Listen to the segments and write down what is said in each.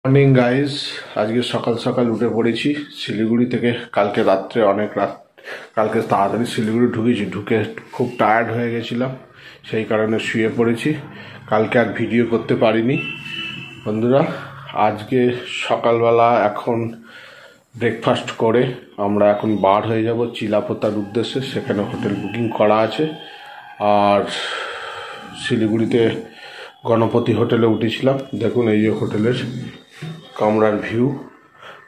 Morning guys, আজকে সকাল সকাল উঠে পড়েছি শিলিগুড়ি থেকে। কালকে রাত্রে কালকে তাড়াতাড়ি শিলিগুড়ি ঢুকে খুব টায়ার্ড হয়ে গেছিলাম, সেই কারণে শুয়ে পড়েছি। কালকে আর ভিডিও করতে পারিনি বন্ধুরা। আজকে সকালবেলা এখন ব্রেকফাস্ট করে আমরা এখন বার হয়ে যাব চিলাপোতার উদ্দেশ্যে। সেখানে হোটেল বুকিং করা আছে। আর শিলিগুড়িতে গণপতি হোটেলে উঠেছিলাম। দেখুন এই যে হোটেলের কামরার ভিউ।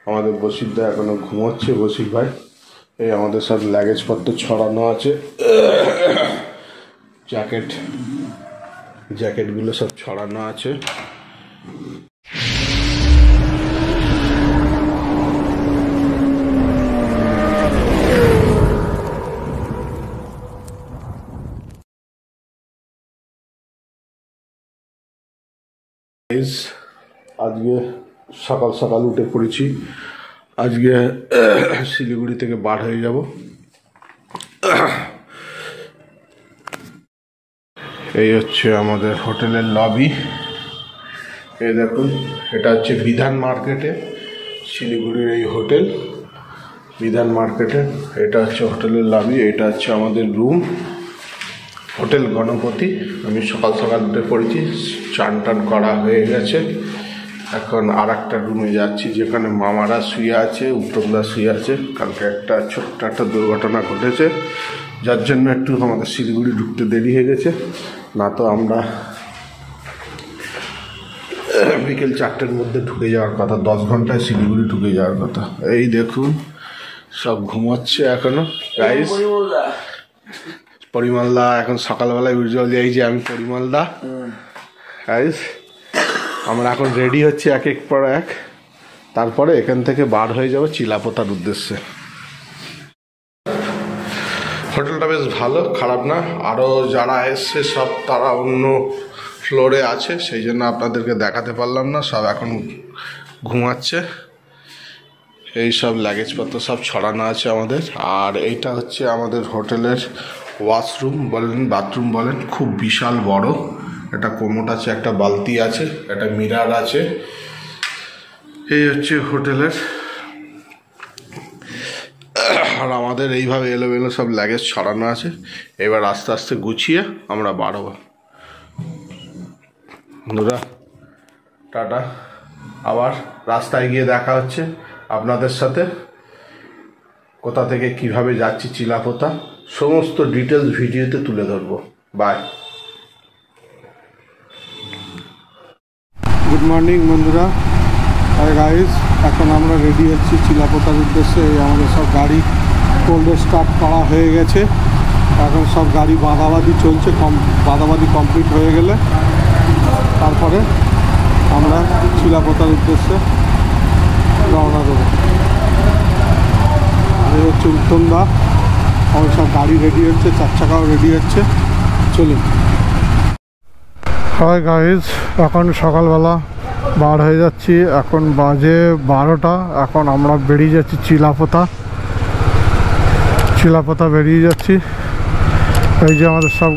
আমাদের বসিরদা এখনো ঘুমোচ্ছে, বসির ভাই। এই আমাদের সব লাগেজপত্র ছড়ানো আছে, জ্যাকেটগুলো সব ছড়ানো আছে। আজকে সকাল সকাল উঠে পড়েছি। আজকে শিলিগুড়ি থেকে বার হয়ে যাব। এই হচ্ছে আমাদের হোটেলের লবি। এই দেখুন, এটা হচ্ছে বিধান মার্কেটে, শিলিগুড়ির এই হোটেল বিধান মার্কেটে। এটা হচ্ছে হোটেলের লবি, এটা হচ্ছে আমাদের রুম, হোটেল গণপতি। আমি সকাল সকাল উঠে পড়েছি, চান টান করা হয়ে গেছে। এখন আর একটা রুমে যাচ্ছি, যেখানে মামারা শুয়ে আছে, উত্তমদা শুয়ে আছে। কালকে ছোট্ট একটা দুর্ঘটনা ঘটেছে, যার জন্য একটু আমাদের শিলিগুড়ি ঢুকতে দেরি হয়ে গেছে। না তো আমরা বিকেল 4টের মধ্যে ঢুকে যাওয়ার কথা, 10 ঘন্টায় শিলিগুড়ি ঢুকে যাওয়ার কথা। এই দেখুন সব ঘুমাচ্ছে এখনো গাইস। পরিমলদা এখন সকালবেলায় উজ্জ্বল, এই যে আমি পরিমলদা গাইস। আমরা এখন রেডি হচ্ছি এক এক পর এক, তারপরে এখান থেকে বার হয়ে যাব চিলাপোতার উদ্দেশ্যে। হোটেলটা বেশ ভালো, খারাপ না। আরও যারা এসছে সব তারা অন্য ফ্লোরে আছে, সেই জন্য আপনাদেরকে দেখাতে পারলাম না। সব এখন ঘুমাচ্ছে। এই সব লাগেজপত্র সব ছড়ানো আছে আমাদের। আর এইটা হচ্ছে আমাদের হোটেলের ওয়াশরুম বলেন, বাথরুম বলেন, খুব বিশাল বড়। একটা কোমোট আছে, একটা বালতি আছে, একটা মিরার আছে। এই হচ্ছে হোটেলের। আর আমাদের এইভাবে এলোমেলো সব লাগেজ ছড়ানো আছে। এবার আস্তে আস্তে গুছিয়ে আমরা বাড়াবো বন্ধুরা। টাটা, আবার রাস্তায় গিয়ে দেখা হচ্ছে আপনাদের সাথে। কোথা থেকে কিভাবে যাচ্ছি চিলাপোতা সমস্ত ডিটেলস ভিডিওতে তুলে ধরবো। বাই। গুড মর্নিং বন্ধুরা। আর গাইস, এখন আমরা রেডি হচ্ছি চিলাপোতার উদ্দেশ্যে। এই আমাদের সব গাড়ি কোল্ড স্টার্ট করা হয়ে গেছে। এখন সব গাড়ি বাঁধাবাঁধি চলছে। বাঁধাবাঁধি কমপ্লিট হয়ে গেলে তারপরে আমরা চিলাপোতার উদ্দেশ্যে রওনা দেবো। এই হচ্ছে উত্তমদা, আমার সব গাড়ি রেডি হচ্ছে, 4 চাকাও রেডি হচ্ছে। চলুন। হাই গাইস, এখন সকালবেলা বার হয়ে যাচ্ছি। এখন বাজে 12টা। এখন আমরা বেরিয়ে যাচ্ছি চিলাপোতা বেরিয়ে যাচ্ছি। এই যে আমাদের সব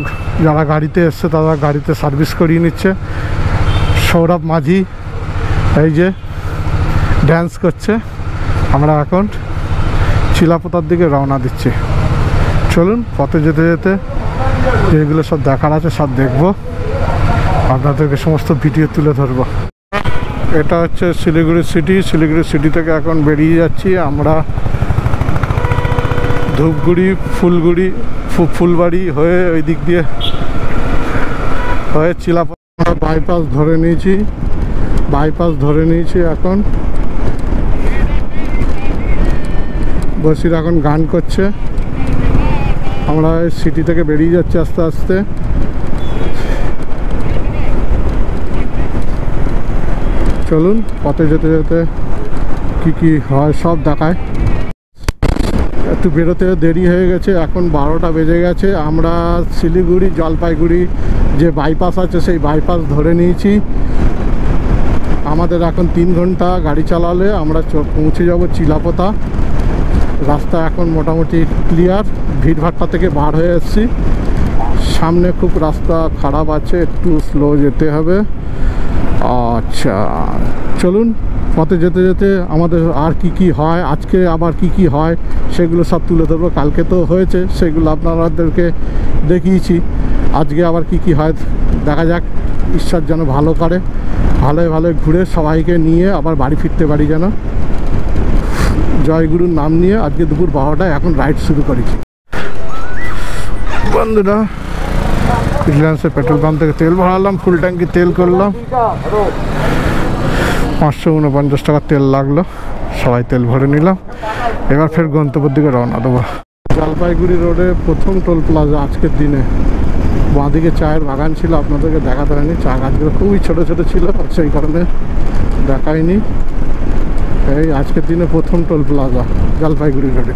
যারা গাড়িতে এসছে তারা গাড়িতে সার্ভিস করিয়ে নিচ্ছে। সৌরভ মাঝি এই যে ড্যান্স করছে। আমরা এখন চিলাপোতার দিকে রওনা দিচ্ছি। চলুন, পথে যেতে যেতে যেগুলো সব দেখার আছে সব দেখবো, আপনাদেরকে সমস্ত ভিডিও তুলে ধরবো। এটা হচ্ছে শিলিগুড়ি সিটি থেকে এখন বেরিয়ে যাচ্ছি আমরা ধূপগুড়ি, ফুলবাড়ি হয়ে ওই দিক দিয়ে হয়ে চিলাপোতা বাইপাস ধরে নিয়েছি। এখন বসির এখন গান করছে। আমরা সিটি থেকে বেরিয়ে যাচ্ছি আস্তে আস্তে। চলুন, পথে যেতে যেতে কি হয় সব দেখায়। একটু বেরোতে দেরি হয়ে গেছে, এখন 12টা বেজে গেছে। আমরা শিলিগুড়ি জলপাইগুড়ি যে বাইপাস আছে সেই বাইপাস ধরে নিয়েছি। আমাদের এখন 3 ঘন্টা গাড়ি চালালে আমরা পৌঁছে যাব চিলাপোতা। রাস্তা এখন মোটামুটি ক্লিয়ার, ভিড়ভাট্টা থেকে বার হয়ে এসেছি। সামনে খুব রাস্তা খারাপ আছে, একটু স্লো যেতে হবে। अच्छा চলুন পথে যেতে যেতে আমাদের আর কি হয়, আজকে আবার কি হয় সেগুলো সব তুলে ধরবো। কালকে তো হয়েছে, সেগুলো আপনাদেরকে দেখিয়েছি। আজকে আবার কি হয় দেখা যাক। ঈশ্বর যেন ভালো করে, ভালোই ঘুরে সবাইকে নিয়ে আবার বাড়ি ফিরতে পারি যেন। জয়গুরুর নাম নিয়ে আজকে দুপুর 12টায় এখন রাইড শুরু করেছি। বন্ধুরা, রিলায়েন্সের পেট্রোল পাম্প থেকে তেল ভরালাম, ফুল ট্যাঙ্কি তেল করলাম। 549 টাকার তেল লাগলো, সবাই তেল ভরে নিলাম। এবার ফের গন্তব্যের দিকে রওনা দেবো। জলপাইগুড়ি রোডে প্রথম টোল প্লাজা আজকের দিনে। বাঁদিকে চায়ের বাগান ছিল, আপনাদেরকে দেখাতে হয়নি। চা গাছগুলো খুবই ছোট ছিল, সেই কারণে দেখায়নি। এই আজকের দিনে প্রথম টোল প্লাজা জলপাইগুড়ি রোডে।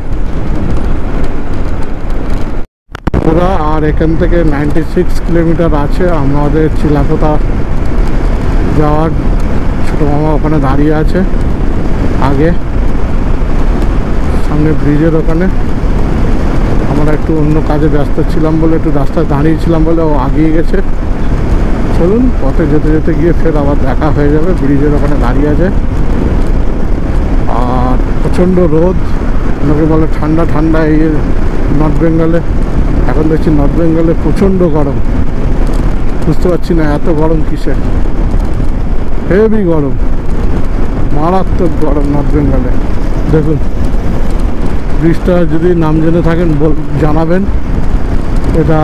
পুরা আর এখান থেকে 96 কিলোমিটার আছে আমাদের চিলাপোতা যাওয়ার। ছোটো মামা ওখানে দাঁড়িয়ে আছে আগে, সামনে ব্রিজের ওখানে। আমরা একটু অন্য কাজে ব্যস্ত ছিলাম বলে, একটু রাস্তায় দাঁড়িয়েছিলাম বলে ও আগিয়ে গেছে। চলুন পথে যেতে যেতে গিয়ে ফের আবার দেখা হয়ে যাবে। ব্রিজের ওখানে দাঁড়িয়ে আছে। আর প্রচণ্ড রোদ, ওনাকে বলে ঠান্ডা এই নর্থ বেঙ্গলে। এখন দেখছি নর্থ বেঙ্গলে প্রচণ্ড গরম। বুঝতে পারছি না এত গরম কিসে। হেভি গরম, মারাত্মক গরম নর্থ বেঙ্গলে। দেখুন ব্রিজটা যদি নাম জেনে থাকেন জানাবেন। এটা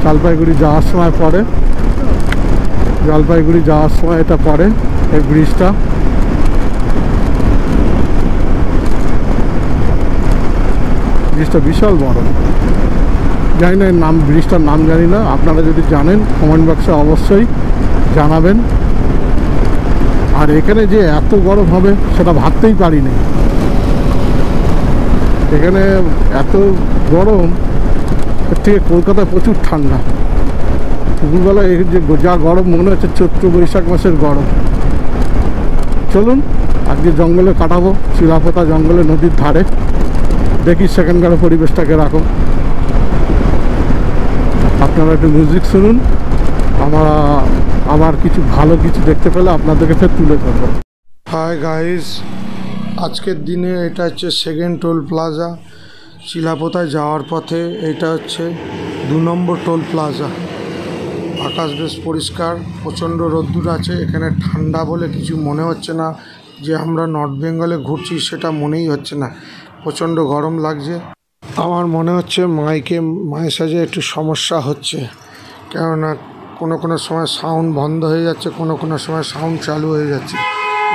জলপাইগুড়ি যাওয়ার সময় পড়ে, জলপাইগুড়ি যাওয়ার সময় এটা পড়ে এই ব্রিজটা। ব্রিজটা বিশাল বড়। জানি না নাম, ব্রিজটার নাম জানি না। আপনারা যদি জানেন কমেন্ট বক্সে অবশ্যই জানাবেন। আর এখানে যে এত গরম হবে সেটা ভাবতেই পারিনি। এখানে এত গরম, এর থেকে কলকাতায় প্রচুর ঠান্ডা। দুপুরবেলায় যে যা গরম মনে হচ্ছে চৈত্র বৈশাখ মাসের গরম। চলুন আজকে জঙ্গলে কাটাবো, চিলাপোতা জঙ্গলে নদীর ধারে। দেখি সেখানকার পরিবেশটাকে রাখো। আপনারা একটু মিউজিক শুনুন, আমরা আবার কিছু ভালো কিছু দেখতে পেলে আপনাদেরকে ফের তুলে ধরবো। হাই গাইস, আজকের দিনে এটা হচ্ছে সেকেন্ড টোল প্লাজা চিলাপোতায় যাওয়ার পথে। এটা হচ্ছে 2 নম্বর টোল প্লাজা। আকাশ বেশ পরিষ্কার, প্রচণ্ড রোদ্দুর আছে। এখানে ঠান্ডা বলে কিছু মনে হচ্ছে না, যে আমরা নর্থ বেঙ্গলে ঘুরছি সেটা মনেই হচ্ছে না। প্রচণ্ড গরম লাগছে। আমার মনে হচ্ছে মায়ের সাথে একটু সমস্যা হচ্ছে, কেননা কোনো সময় সাউন্ড বন্ধ হয়ে যাচ্ছে, কোনো সময় সাউন্ড চালু হয়ে যাচ্ছে।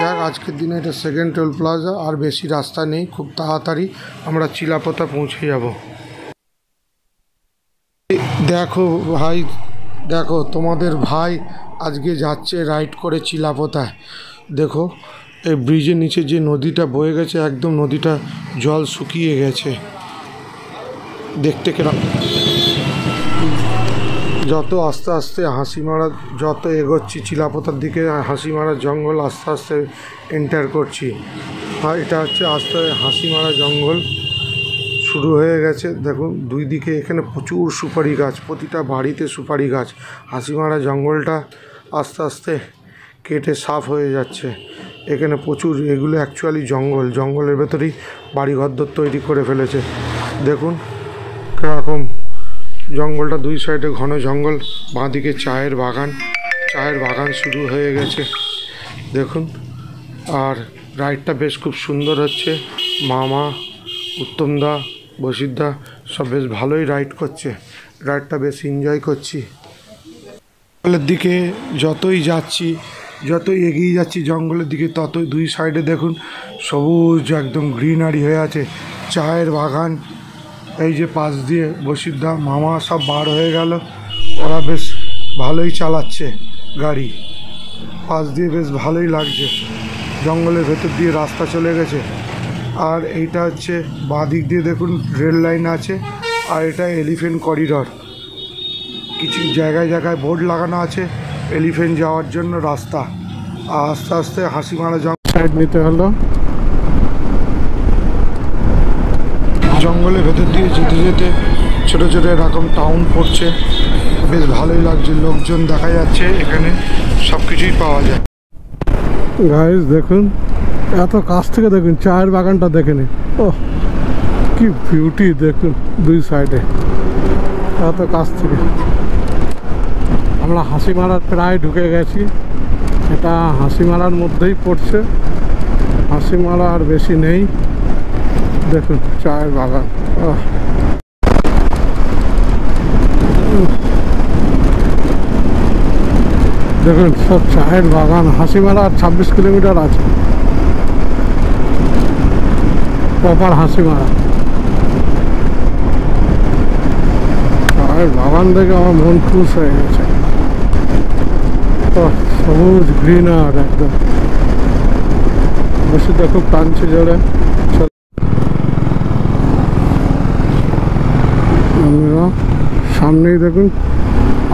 যাক, আজকের দিনে এটা সেকেন্ড টোল প্লাজা, আর বেশি রাস্তা নেই। খুব তাড়াতাড়ি আমরা চিলাপোতা পৌঁছে যাব। দেখো ভাই, দেখো তোমাদের ভাই আজকে যাচ্ছে রাইড করে চিলাপোতায়। দেখো এই ব্রিজের নিচে যে নদীটা বয়ে গেছে, একদম নদীটা জল শুকিয়ে গেছে। দেখতে কেরকম, যত আস্তে আস্তে হাসিমারা যত এগোচ্ছি চিলাপোতার দিকে, হাসিমারা জঙ্গল আস্তে আস্তে এন্টার করছি। আর এটা হচ্ছে আস্তে হাসিমারা জঙ্গল শুরু হয়ে গেছে। দেখুন দুই দিকে এখানে প্রচুর সুপারি গাছ, প্রতিটা বাড়িতে সুপারি গাছ। হাসিমারা জঙ্গলটা আস্তে আস্তে কেটে সাফ হয়ে যাচ্ছে। এখানে প্রচুর, এগুলো অ্যাকচুয়ালি জঙ্গলের ভেতরেই বাড়িঘরদর তৈরি করে ফেলেছে। দেখুন কীরকম জঙ্গলটা, দুই সাইডে ঘন জঙ্গল। বাঁদিকে চায়ের বাগান শুরু হয়ে গেছে দেখুন। আর রাইডটা বেশ খুব সুন্দর হচ্ছে। মামা, উত্তমদা, বসিরদা সব বেশ ভালোই রাইড করছে। রাইডটা বেশ এনজয় করছি। জঙ্গলের দিকে যতই এগিয়ে যাচ্ছি জঙ্গলের দিকে, ততই দুই সাইডে দেখুন সবুজ একদম গ্রিনারি হয়ে আছে। চায়ের বাগান, এই যে পাশ দিয়ে বসিরদা, মামা সব বার হয়ে গেল। ওরা বেশ ভালোই চালাচ্ছে গাড়ি, পাশ দিয়ে বেশ ভালোই লাগছে। জঙ্গলের ভেতর দিয়ে রাস্তা চলে গেছে। আর এইটা হচ্ছে বাঁ দিক দিয়ে দেখুন রেল লাইন আছে। আর এটা এলিফ্যান্ট করিডর। কিছু জায়গায় বোর্ড লাগানো আছে এলিফ্যান্ট যাওয়ার জন্য রাস্তা। আর আস্তে আস্তে হাসিমারা জঙ্গল সাইড নিতে হলো। জঙ্গলের ভেতর দিয়ে যেতে যেতে ছোটো ছোটো এরকম টাউন পড়ছে, বেশ ভালোই লাগছে। লোকজন দেখা যাচ্ছে, এখানে সব কিছুই পাওয়া যায়। গাইস দেখুন, এত কাছ থেকে দেখুন চায়ের বাগানটা দেখে নিন। ও কি বিউটি দেখুন, দুই সাইডে এত কাছ থেকে। আমরা হাসিমারার প্রায় ঢুকে গেছি। এটা হাসিমারার মধ্যেই পড়ছে, হাসিমারা আর বেশি নেই। দেখুন চায়ের বাগান, দেখুন সব চায়ের বাগান। হাসিমারা আর 26 কিলোমিটার আছে প্রপার হাসিমারা। চায়ের বাগান দেখে আমার মন খুশ হয়ে গেছে। সবুজ গ্রিন আর একদম বসে খুব টানছে জোরে। সামনেই দেখুন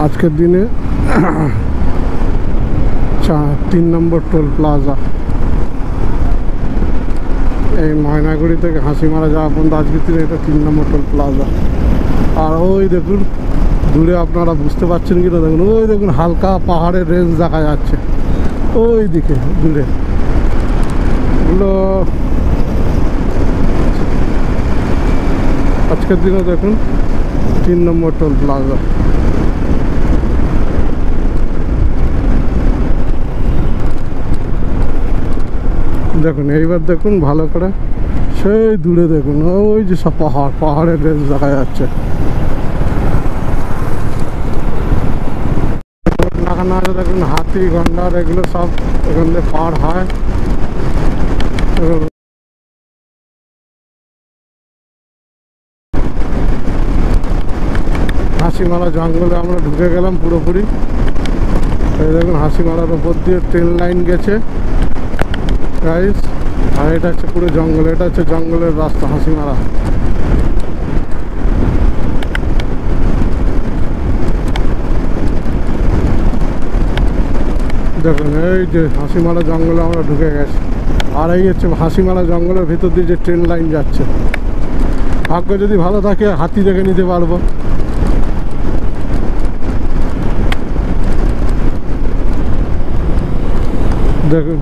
আজকের দিনে 3 নম্বর টোল প্লাজা। এই ময়নাগুড়ি থেকে হাসিমারা যাওয়া পর্যন্ত আজকের দিনে এটা 3 নম্বর টোল প্লাজা। আর ওই দেখুন দূরে, আপনারা বুঝতে পারছেন কিনা দেখুন, ওই দেখুন হালকা পাহাড়ের রেঞ্জ দেখা যাচ্ছে ওই দিকে দূরে। ওগুলো আজকের দিনে দেখুন 3 নম্বর টোল প্লাজা। দেখুন এইবার দেখুন ভালো করে, সেই দূরে দেখুন ওই যে সব পাহাড়ের রেঞ্জ দেখা যাচ্ছে। লাগানো আছে দেখুন, হাতি গন্ডার এগুলো সব এখান থেকে পার হয়। হাসিমারা জঙ্গলে আমরা ঢুকে গেলাম পুরোপুরি। এই দেখুন হাসিমারার ওপর দিয়ে ট্রেন লাইন গেছে গাইস। আর এটা হচ্ছে পুরো জঙ্গল, এটা হচ্ছে জঙ্গলের রাস্তা হাসিমারা। দেখুন এই যে হাসিমারা জঙ্গলে আমরা ঢুকে গেছি। আর এই হচ্ছে হাসিমারা জঙ্গলের ভিতর দিয়ে যে ট্রেন লাইন যাচ্ছে। ভাগ্য যদি ভালো থাকে হাতি দেখে নিতে পারবো। দেখুন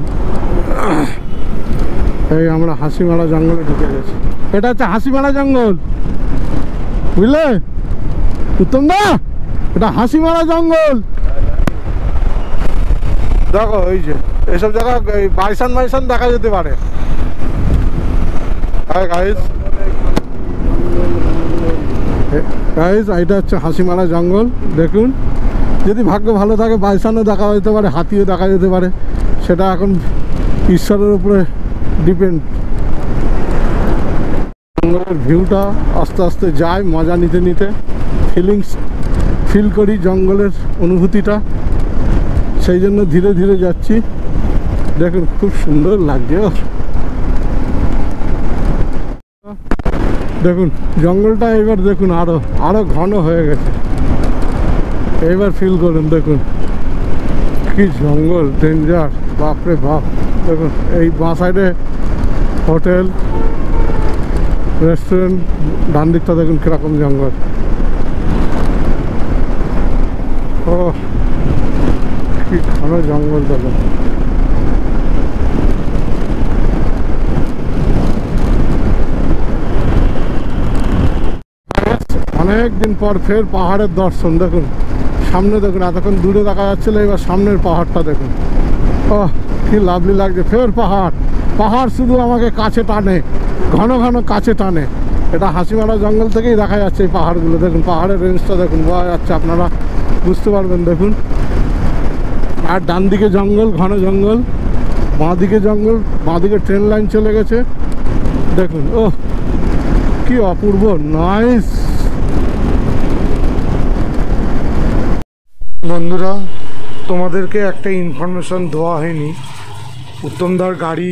এই আমরা হাসিমারা জঙ্গলে ঢুকে গেছি। এটা হচ্ছে হাসিমারা জঙ্গল, বুঝলে উত্তম দা, এটা হাসিমারা জঙ্গল। দেখো ওই যে এইসব জায়গা বাইসান দেখা যেতে পারে। এটা হচ্ছে হাসিমারা জঙ্গল। দেখুন যদি ভাগ্য ভালো থাকে বাইসানও দেখা যেতে পারে, হাতিও দেখা যেতে পারে, সেটা এখন ঈশ্বরের উপরে ডিপেন্ড। জঙ্গলের ভিউটা আস্তে আস্তে যায়, মজা নিতে নিতে ফিল করি জঙ্গলের অনুভূতিটা, সেই জন্য ধীরে ধীরে যাচ্ছি। দেখুন খুব সুন্দর লাগছে। দেখুন জঙ্গলটা এবার দেখুন আরো ঘন হয়ে গেছে। এইবার ফিল করুন, দেখুন কি জঙ্গল, ডেঞ্জার, বাপরে বাপ। দেখুন এই বাঁ সাইডে হোটেল রেস্টুরেন্ট, ডান দিকটা দেখুন কিরকম জঙ্গল। ও কি ঘন জঙ্গল দেখুন। অনেকদিন পর ফের পাহাড়ের দর্শন। দেখুন সামনে দেখুন, এতক্ষণ দূরে দেখা যাচ্ছিল, এবার সামনের পাহাড়টা দেখুন। ও কি লাভলি লাগছে। ফের পাহাড় শুধু আমাকে কাছে টানে, ঘন ঘন কাছে টানে। এটা হাসিমারা জঙ্গল থেকেই দেখা যাচ্ছে এই পাহাড়গুলো। দেখুন পাহাড়ের রেঞ্জটা দেখুন, বোঝা যাচ্ছে, আপনারা বুঝতে পারবেন। দেখুন আর ডান দিকে জঙ্গল, ঘন জঙ্গল, বাঁ দিকে জঙ্গল, বাঁ দিকে ট্রেন লাইন চলে গেছে। দেখুন ও কি অপূর্ব, নাইস। বন্ধুরা তোমাদেরকে একটা ইনফরমেশন দেওয়া হয়নি। উত্তমদার গাড়ি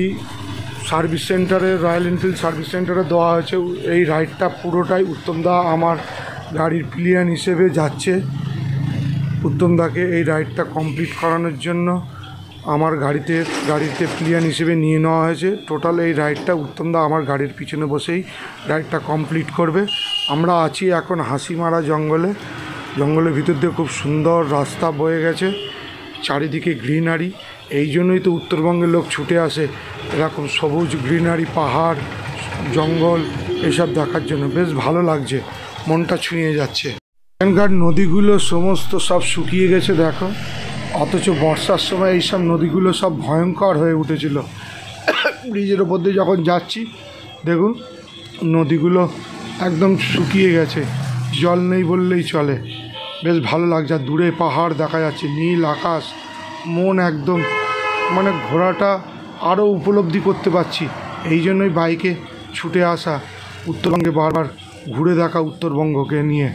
সার্ভিস সেন্টারে, রয়্যাল এনফিল্ড সার্ভিস সেন্টারে দেওয়া হয়েছে। এই রাইডটা পুরোটাই উত্তমদা আমার গাড়ির প্লিয়ান হিসেবে যাচ্ছে। উত্তমদাকে এই রাইডটা কমপ্লিট করানোর জন্য আমার গাড়িতে প্লিয়ান হিসেবে নিয়ে নেওয়া হয়েছে। টোটাল এই রাইডটা উত্তমদা আমার গাড়ির পিছনে বসেই রাইডটা কমপ্লিট করবে। আমরা আছি এখন হাসিমারা জঙ্গলের ভিতর দিয়ে খুব সুন্দর রাস্তা বয়ে গেছে, চারিদিকে গ্রিনারি। এই জন্যই তো উত্তরবঙ্গের লোক ছুটে আসে এরকম সবুজ গ্রিনারি, পাহাড়, জঙ্গল এসব দেখার জন্য। বেশ ভালো লাগছে, মনটা ছুঁয়ে যাচ্ছে। এখানকার নদীগুলো সমস্ত সব শুকিয়ে গেছে দেখো, অথচ বর্ষার সময় এইসব নদীগুলো সব ভয়ঙ্কর হয়ে উঠেছিল। ব্রিজের ওপর দিয়ে যখন যাচ্ছি দেখুন নদীগুলো একদম শুকিয়ে গেছে, জল নেই বললেই চলে। বেশ ভালো লাগছে, আর দূরে পাহাড় দেখা যাচ্ছে, নীল আকাশ। মন একদম মানে ঘোরাটা আরও উপলব্ধি করতে পারছি। এই জন্যই বাইকে ছুটে আসা, উত্তরবঙ্গে বারবার ঘুরে দেখা। উত্তরবঙ্গকে নিয়ে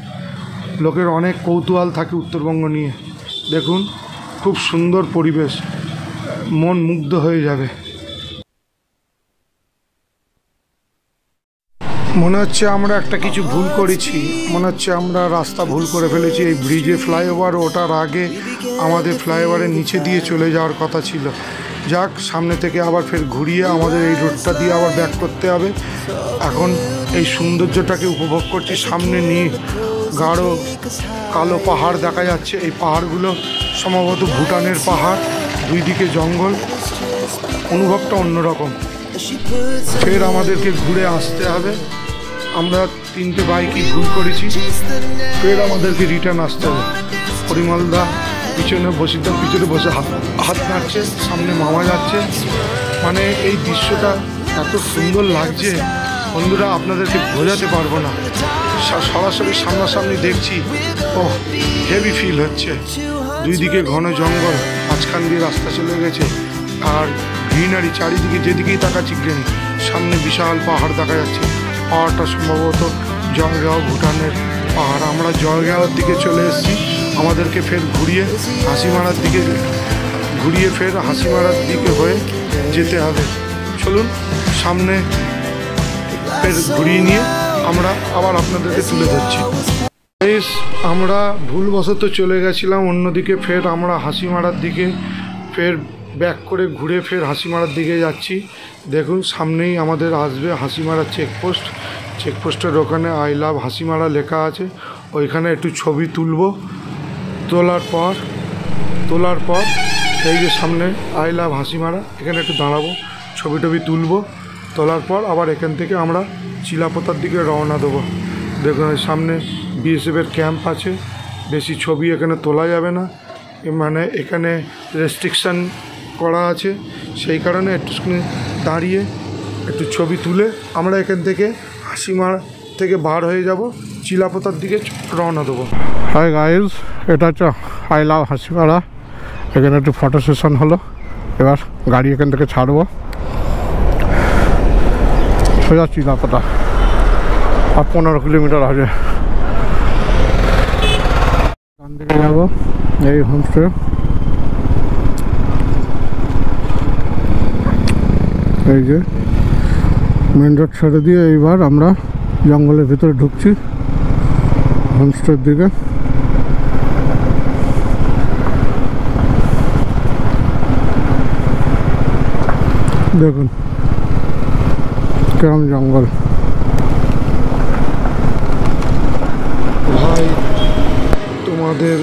লোকের অনেক কৌতূহল থাকে উত্তরবঙ্গ নিয়ে। দেখুন খুব সুন্দর পরিবেশ, মন মুগ্ধ হয়ে যাবে। মনে হচ্ছে আমরা একটা কিছু ভুল করেছি, মনে হচ্ছে আমরা রাস্তা ভুল করে ফেলেছি। এই ব্রিজে ফ্লাইওভার ওঠার আগে আমাদের ফ্লাইওভারের নিচে দিয়ে চলে যাওয়ার কথা ছিল। যাক, সামনে থেকে আবার ফের ঘুরিয়ে আমাদের এই রোডটা দিয়ে আবার ব্যাক করতে হবে। এখন এই সৌন্দর্যটাকে উপভোগ করছি। সামনে নিয়ে গাঢ় কালো পাহাড় দেখা যাচ্ছে। এই পাহাড়গুলো সম্ভবত ভুটানের পাহাড়, দুই দিকে জঙ্গল, অনুভবটা অন্যরকম। ফের আমাদেরকে ঘুরে আসতে হবে। আমরা 3টে বাইকই ভুল করেছি, ফের আমাদেরকে রিটার্ন আসতে হবে। পরিমলদা পিছনে বসে হাত নাড়ছে, সামনে মামা যাচ্ছে। মানে এই দৃশ্যটা এত সুন্দর লাগছে বন্ধুরা, আপনাদেরকে বোঝাতে পারবো না। সরাসরি সামনাসামনি দেখছি, ও হেভি ফিল হচ্ছে। দুই দিকে ঘন জঙ্গল, মাঝখান দিয়ে রাস্তা চলে গেছে, আর গ্রিনারি চারিদিকে, যেদিকেই তাকাচ্ছি গ্রিন। সামনে বিশাল পাহাড় দেখা যাচ্ছে। পাহাড়টা সম্ভবত জয়গাঁও, ভুটানের পাহাড়। আমরা জয়গাঁওর দিকে চলে এসেছি, আমাদেরকে ফের ঘুরিয়ে হাসিমারার দিকে হয়ে যেতে হবে। চলুন সামনে ফের ঘুরিয়ে নিয়ে আমরা আবার আপনাদেরকে তুলে ধরছি। আমরা ভুলবশত চলে গেছিলাম অন্যদিকে, ফের আমরা হাসিমারার দিকে ফের ব্যাক করে ঘুরে ফের হাসিমারার দিকে যাচ্ছি। দেখুন সামনেই আমাদের আসবে হাসিমারা চেকপোস্টের ওখানে আই লাভ হাসিমারা লেখা আছে। ওইখানে একটু ছবি তুলব, তোলার পর এই যে সামনে আই লাভ হাসিমারা, এখানে একটু দাঁড়াবো, ছবি তুলব। তোলার পর আবার এখান থেকে আমরা চিলাপোতার দিকে রওনা দেবো। দেখুন সামনে বিএসএফের ক্যাম্প আছে, বেশি ছবি এখানে তোলা যাবে না, মানে এখানে রেস্ট্রিকশান করা আছে। সেই কারণে একটুখানি দাঁড়িয়ে একটু ছবি তুলে আমরা এখান থেকে হাসিমারা থেকে বার হয়ে যাব, চিলাপোতার দিকে রওনা দেবো। হাই গাইজ, এটা হচ্ছে আই লাভ হাসিমারা। এখানে একটু ফটো সেশন হলো, এবার গাড়ি এখান থেকে ছাড়বো, সোজা চিলাপোতা। আর 15 কিলোমিটার আছে। ডান দিকে যাবো, এই হোমস্টে। এই যে মেন রোড ছেড়ে দিয়ে এইবার আমরা জঙ্গলের ভিতরে ঢুকছি হোমস্টের দিকে। দেখুন কেমন জঙ্গল। তোমাদের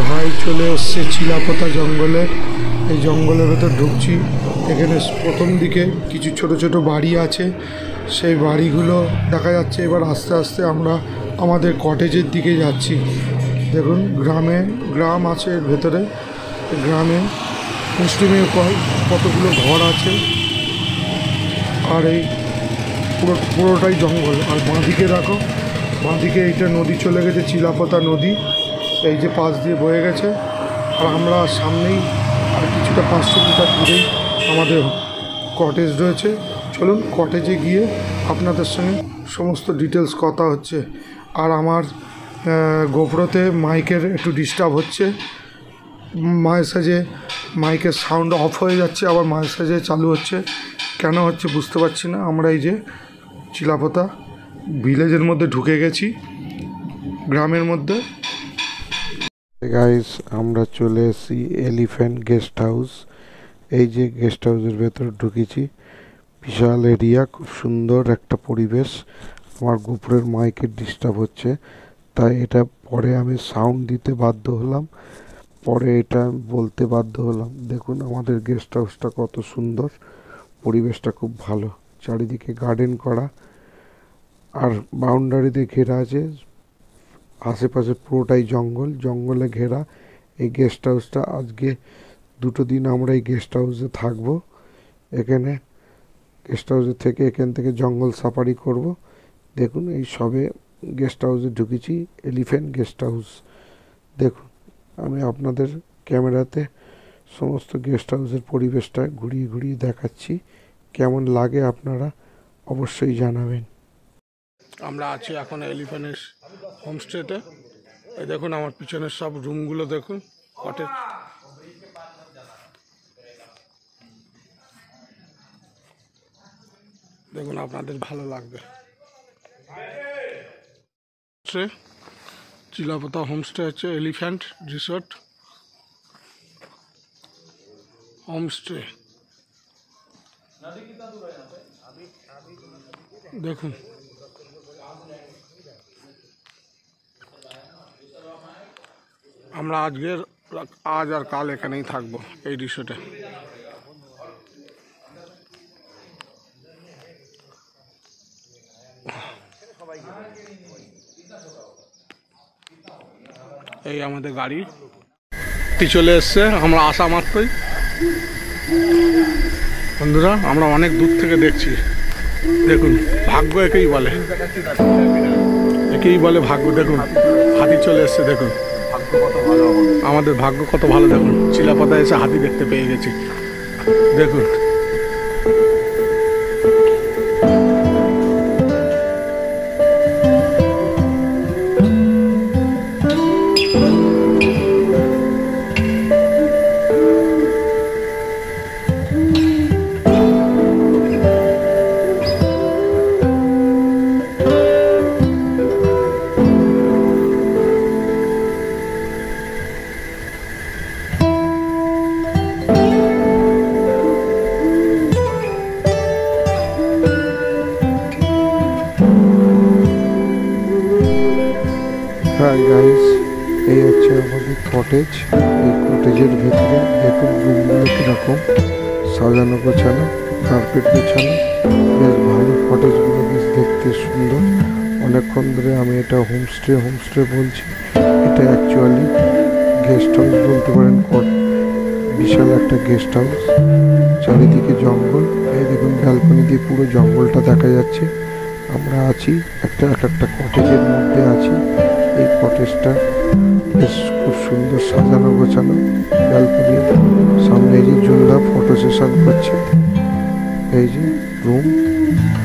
ভাই চলে এসছে চিলাপোতা জঙ্গলে। এই জঙ্গলের ভেতর ঢুকছি। এখানে প্রথম দিকে কিছু ছোট ছোট বাড়ি আছে, সেই বাড়িগুলো দেখা যাচ্ছে। এবার আস্তে আস্তে আমরা আমাদের কটেজের দিকে যাচ্ছি। দেখুন গ্রাম আছে এর ভেতরে। গ্রামে মুসলিমের কতগুলো ঘর আছে, আর এই পুরোটাই জঙ্গল। আর বাঁদিকে দেখো, বাঁদিকে এইটা নদী চলে গেছে, চিলাপোতা নদী, এই যে পাশ দিয়ে বয়ে গেছে। আর আমরা সামনেই আর কিছুটা 500 মিটার দূরেই আমাদের কটেজ রয়েছে। চলুন কটেজে গিয়ে আপনাদের সঙ্গে সমস্ত ডিটেলস কথা হচ্ছে। আর আমার গোপ্রোতে মাইকের একটু ডিস্টার্ব হচ্ছে, মাইকের সাউন্ড অফ হয়ে যাচ্ছে, আবার মাঝে চালু হচ্ছে। কেন হচ্ছে বুঝতে পারছি না। আমরা এই যে চিলাপোতা ভিলেজের মধ্যে ঢুকে গেছি, গ্রামের মধ্যে। গাইস, আমরা চলে এসেছি এলিফ্যান্ট গেস্ট হাউস। এই যে গেস্ট হাউসের ভেতরে ঢুকেছি, বিশাল এরিয়া, খুব সুন্দর একটা পরিবেশ। আমার গোপুরের মাইকের ডিস্টার্ব হচ্ছে, তাই এটা পরে আমি সাউন্ড দিতে বাধ্য হলাম। পরে এটা বলতে বাধ্য হলাম। দেখুন আমাদের গেস্ট হাউসটা কত সুন্দর, পরিবেশটা খুব ভালো, চারিদিকে গার্ডেন করা আর বাউন্ডারি দিয়ে ঘেরা আছে, আশেপাশে পুরোটাই জঙ্গল, জঙ্গলে ঘেরা এই গেস্ট হাউসটা। আজকে 2 দিন আমরা এই গেস্ট হাউসে থাকবো। এখানে গেস্ট হাউসে থেকে এখান থেকে জঙ্গল সাফারি করব। দেখুন এই সবে গেস্ট হাউসে ঢুকেছি, এলিফ্যান্ট গেস্ট হাউস। দেখুন আমি আপনাদের ক্যামেরাতে সমস্ত গেস্ট হাউসের পরিবেশটা ঘুরিয়ে ঘুরিয়ে দেখাচ্ছি, কেমন লাগে আপনারা অবশ্যই জানাবেন। আমরা আছি এখন এলিফ্যান্ট হোমস্টেতে। এই দেখুন আমার পিছনের সব রুমগুলো দেখুন, কটেজ। দেখুন আপনাদের ভালো লাগবে। চিলাপোতা হোমস্টে হচ্ছে এলিফ্যান্ট রিসোর্ট হোমস্টে। দেখুন আমরা আজ আর কাল এখানেই থাকবো এই রিসোর্টে। এই আমাদের গাড়ি চলে এসছে, আমরা আসা মাত্রই। বন্ধুরা আমরা অনেক দূর থেকে দেখছি। দেখুন ভাগ্য একেই বলে, একেই বলে ভাগ্য। দেখুন হাতি চলে এসছে, দেখুন আমাদের ভাগ্য কত ভালো। দেখুন চিলাপাতায় এসে হাতি দেখতে পেয়ে গেছি। দেখুন হাই গাইস, এই হচ্ছে আমাদের কটেজ। এই কটেজের ভেতরে দেখুন রুমগুলো কীরকম সাজানো গোছানো, কার্পেট গোছানো, বেশ ভালো। কটেজগুলো বেশ দেখতে সুন্দর। অনেকক্ষণ ধরে আমি এটা হোমস্টে বলছি, এটা অ্যাকচুয়ালি গেস্ট হাউস বলতে পারেন। বিশাল একটা গেস্ট হাউস, চারিদিকে জঙ্গল। এই দেখুন ব্যালকনি দিয়ে পুরো জঙ্গলটা দেখা যাচ্ছে। আমরা আছি একটা কটেজের মধ্যে আছি। এই কটেজটা বেশ খুব সুন্দর সাজানো গোছানো। ব্যালকনির সামনে এই যে জুন্দা ফটো সেশন করছে। এই যে রুম,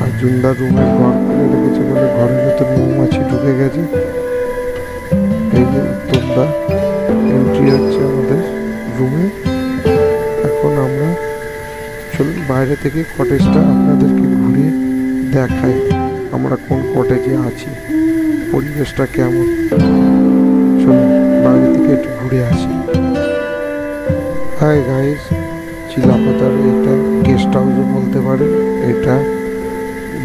আর জুন্দা রুমের ঘর খুলে রেখেছে বলে ঘরের ভেতর মৌমাছি ঢুকে গেছে। এই যে উত্তরদা এন্ট্রি হচ্ছে আমাদের রুমে। এখন আমরা চলুন বাইরে থেকে কটেজটা আপনাদেরকে ঘুরিয়ে দেখাই, আমরা কোন কটেজে আছি, পরিবেশটা কেমন। চলুন বাইরে থেকে একটু ঘুরে আসি। হাই গাইস, চিলাপাতার এটা গেস্ট হাউসও বলতে পারেন, এটা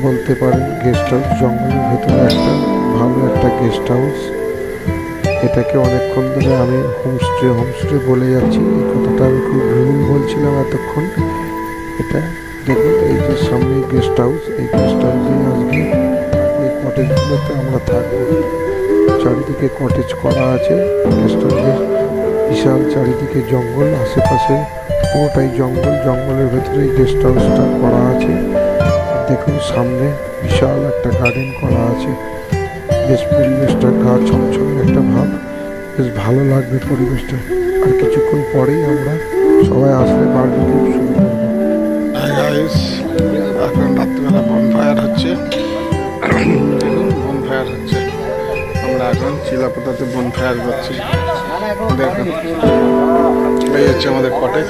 বলতে পারেন গেস্ট হাউস। জঙ্গলের ভেতরে একটা ভালো একটা গেস্ট হাউস। এটাকে অনেকক্ষণ ধরে আমি হোমস্টে বলে যাচ্ছি, এই কথাটা আমি খুব ভুল বলছিলাম এতক্ষণ। এটা দেখুন এই যে সামনে গেস্ট হাউস, এই গেস্ট হাউসে আজকে এই কটেজগুলোতে আমরা থাকবো। চারিদিকে কটেজ করা আছে গেস্ট হাউসের, বিশাল চারিদিকে জঙ্গল, আশেপাশে পুরোটাই জঙ্গল। জঙ্গলের ভেতরে এই গেস্ট হাউসটা করা আছে। দেখুন সামনে বিশাল একটা গার্ডেন করা আছে। বেশ পরিবেশটা গা ছমছমে একটা ভাব, বেশ ভালো লাগবে পরিবেশটা। আর কিছুক্ষণ পরেই আমরা সবাই আসলে বারবিকিউ শুরু করবো। এখন রাত্রিবেলা বনফায়ার হচ্ছে, দেখুন বনফায়ার হচ্ছে। আমরা এখন চিলাপাতাতে বনফায়ার করছি। দেখুন এই হচ্ছে আমাদের কটেজ।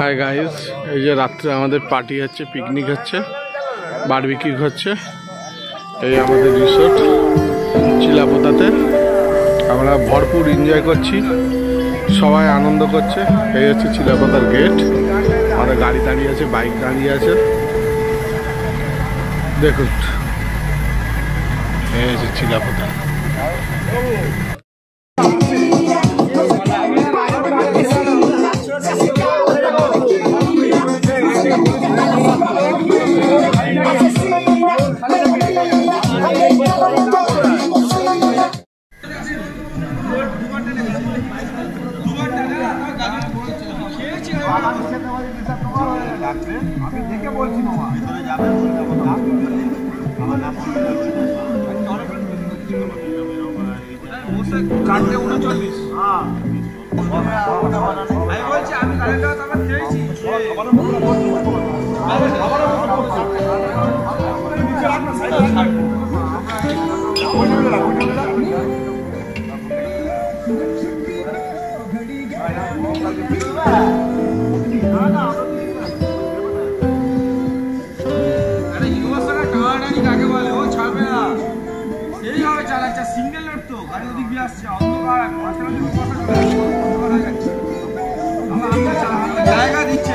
হাই গাইস, এই যে রাত্রে আমাদের পার্টি হচ্ছে, পিকনিক হচ্ছে, বারবিকিউ হচ্ছে। এই আমাদের রিসোর্ট চিলাপোতাতে, আমরা ভরপুর এনজয় করছি। সবাই আনন্দ করছে। এই হচ্ছে চিলাপাতার গেট, আমাদের গাড়ি দাঁড়িয়ে আছে, বাইক দাঁড়িয়ে আছে, দেখুন এই হচ্ছে চিলাপাতা। আমি দেখে বলছি মামা ভিতরে যাবে চারটে 39। হ্যাঁ আমি বলছি আমি গাড়িটা আমার খেয়েছি সিঙ্গেল লোড তো গাড়ি ওদিক দিয়ে আসছে অন্ধকার জায়গা দিচ্ছে